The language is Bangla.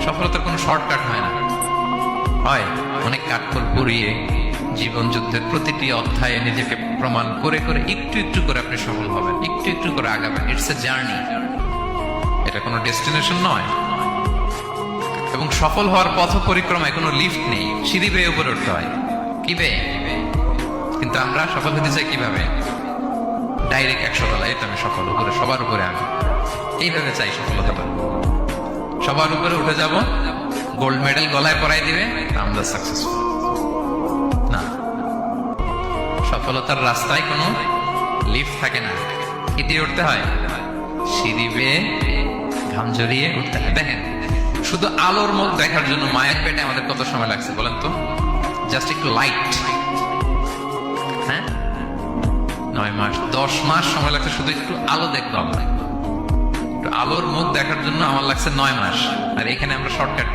সফলতার কোনো শর্টকাট হয় না, হয় অনেক কাঠখড় পুড়িয়ে জীবন যুদ্ধের প্রতিটি অধ্যায়ে নিজেকে প্রমাণ করে করে একটু একটু করে আপনি সফল হবেন, একটু একটু করে আগাবেন। ইটস এ জার্নি, এটা কোনো ডেস্টিনেশন নয়। এবং সফল হওয়ার পথ পরিক্রমায় কোনো লিফট নেই, সিঁড়ি বেয়ে উপরে উঠতে হয়। কি বেয়ে? কিন্তু আমরা সফল হতে চাই কিভাবে? ডাইরেক্ট 100 তলায় তো আমি সফল, উপরে সবার উপরে আমি, এইভাবে চাই সফলতাটা। সবার উপরে উঠে যাব, গোল্ড মেডেল গলায় পরাই দিবে, আমরা সাকসেসফুল না। সফলতার রাস্তায় কোনো লিফট থাকে না, কি দিয়ে উঠতে হয়? সিঁড়ি বেয়ে ঘাম ঝরিয়ে উঠতে হয়। দেখেন, শুধু আলোর মুখ দেখার জন্য মায়ের পেটে আমাদের কত সময় লাগছে বলেন তো? জাস্ট একটু লাইট, হ্যাঁ, 9 মাস 10 মাস সময় লাগছে শুধু একটু আলো দেখবো আমরা। একটু আলোর মুখ দেখার জন্য আমার লাগছে 9 মাস। আর এখানে আমরা শর্টকাট